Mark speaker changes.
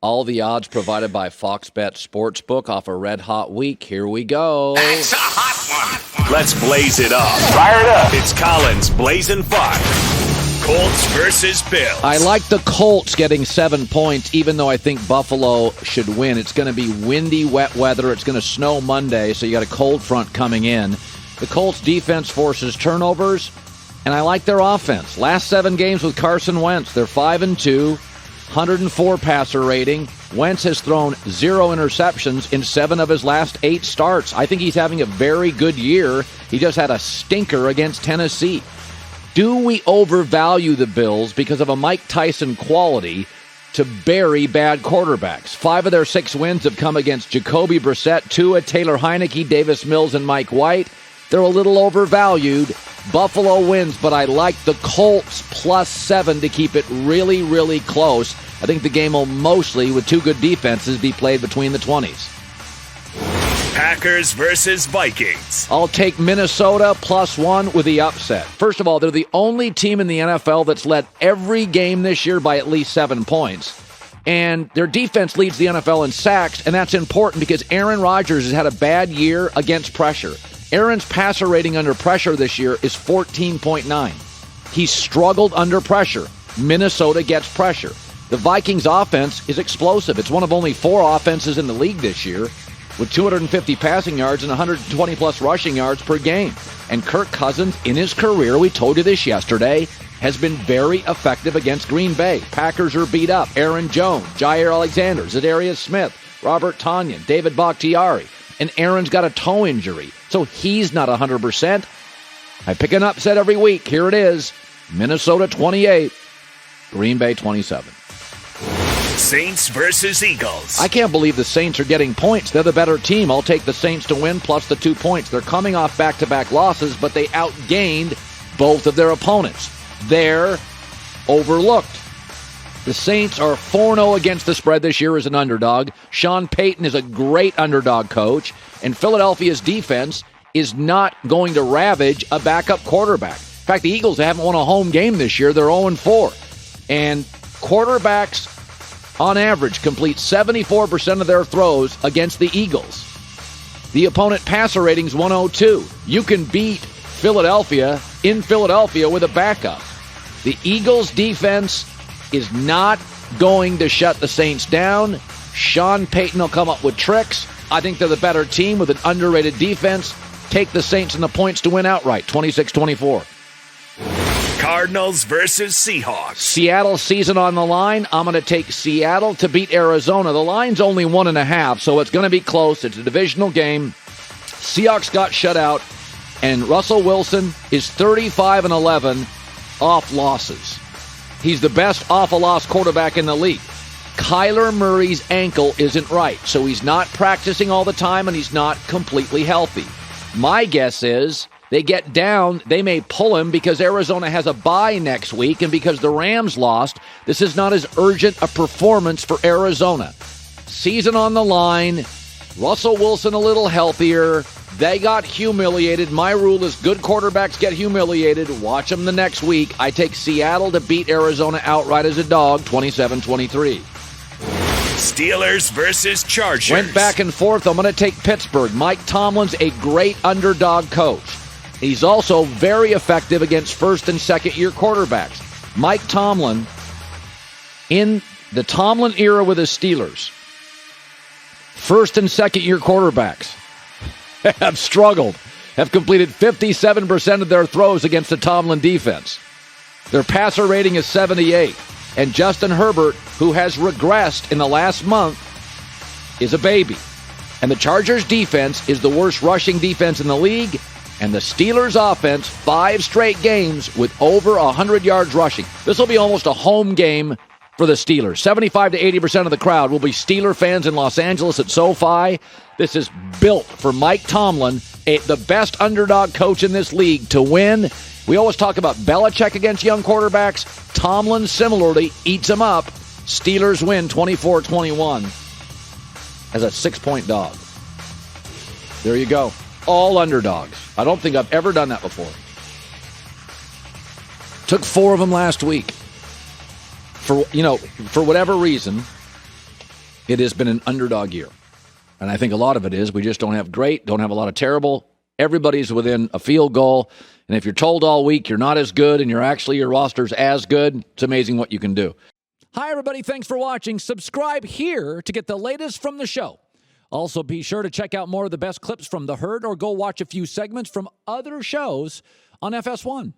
Speaker 1: All the odds provided by Fox Bet Sportsbook off a red-hot week. Here we go.
Speaker 2: It's a hot one.
Speaker 3: Let's blaze it up.
Speaker 2: Fire it up.
Speaker 3: It's Colin's Blazin' 5. Colts versus Bills.
Speaker 1: I like the Colts getting 7 points, even though I think Buffalo should win. It's going to be windy, wet weather. It's going to snow Monday, so you got a cold front coming in. The Colts defense forces turnovers, and I like their offense. Last 7 games with Carson Wentz, they're 5-2. 104 passer rating. Wentz has thrown 0 interceptions in 7 of his last 8 starts. I think he's having a very good year. He just had a stinker against Tennessee. Do we overvalue the Bills because of a Mike Tyson quality to bury bad quarterbacks? 5 of their 6 wins have come against Jacoby Brissett, Tua, Taylor Heineke, Davis Mills, and Mike White. They're a little overvalued. Buffalo wins, but I like the Colts +7 to keep it really, really close. I think the game will mostly, with 2 good defenses, be played between the 20s.
Speaker 3: Packers versus Vikings.
Speaker 1: I'll take Minnesota +1 with the upset. First of all, they're the only team in the NFL that's led every game this year by at least 7 points. And their defense leads the NFL in sacks, and that's important because Aaron Rodgers has had a bad year against pressure. Aaron's passer rating under pressure this year is 14.9. He's struggled under pressure. Minnesota gets pressure. The Vikings offense is explosive. It's one of only 4 offenses in the league this year with 250 passing yards and 120-plus rushing yards per game. And Kirk Cousins, in his career, we told you this yesterday, has been very effective against Green Bay. Packers are beat up. Aaron Jones, Jair Alexander, Zadarius Smith, Robert Tonyan, David Bakhtiari. And Aaron's got a toe injury, so he's not 100%. I pick an upset every week. Here it is. Minnesota 28, Green Bay 27.
Speaker 3: Saints versus Eagles.
Speaker 1: I can't believe the Saints are getting points. They're the better team. I'll take the Saints to win plus the 2 points. They're coming off back-to-back losses, but they outgained both of their opponents. They're overlooked. The Saints are 4-0 against the spread this year as an underdog. Sean Payton is a great underdog coach, and Philadelphia's defense is not going to ravage a backup quarterback. In fact, the Eagles haven't won a home game this year. They're 0-4. And quarterbacks, on average, complete 74% of their throws against the Eagles. The opponent passer rating's 102. You can beat Philadelphia in Philadelphia with a backup. The Eagles' defense is not going to shut the Saints down. Sean Payton will come up with tricks. I think they're the better team with an underrated defense. Take the Saints and the points to win outright, 26-24.
Speaker 3: Cardinals versus Seahawks.
Speaker 1: Seattle season on the line. I'm going to take Seattle to beat Arizona. The line's only 1.5, so it's going to be close. It's a divisional game. Seahawks got shut out, and Russell Wilson is 35-11 off losses. He's the best off-a-loss quarterback in the league. Kyler Murray's ankle isn't right, so he's not practicing all the time, and he's not completely healthy. My guess is they get down, they may pull him because Arizona has a bye next week, and because the Rams lost, this is not as urgent a performance for Arizona. Season on the line, Russell Wilson a little healthier. They got humiliated. My rule is good quarterbacks get humiliated. Watch them the next week. I take Seattle to beat Arizona outright as a dog, 27-23.
Speaker 3: Steelers versus Chargers.
Speaker 1: Went back and forth. I'm going to take Pittsburgh. Mike Tomlin's a great underdog coach. He's also very effective against first and second year quarterbacks. Mike Tomlin, in the Tomlin era with his Steelers, first and second year quarterbacks have struggled, have completed 57% of their throws against the Tomlin defense. Their passer rating is 78. And Justin Herbert, who has regressed in the last month, is a baby. And the Chargers defense is the worst rushing defense in the league. And the Steelers offense, 5 straight games with over 100 yards rushing. This will be almost a home game for the Steelers. 75 to 80% of the crowd will be Steeler fans in Los Angeles at SoFi. This is built for Mike Tomlin, the best underdog coach in this league, to win. We always talk about Belichick against young quarterbacks. Tomlin similarly eats them up. Steelers win 24-21 as a 6-point dog. There you go. All underdogs. I don't think I've ever done that before. Took 4 of them last week. For whatever reason, It has been an underdog year. And I think a lot of it is we just don't have a lot of terrible. Everybody's within a field goal. And if you're told all week you're not as good and your roster's as good, it's amazing what you can do. Hi, everybody. Thanks for watching. Subscribe here to get the latest from the show. Also, be sure to check out more of the best clips from The Herd or go watch a few segments from other shows on FS1.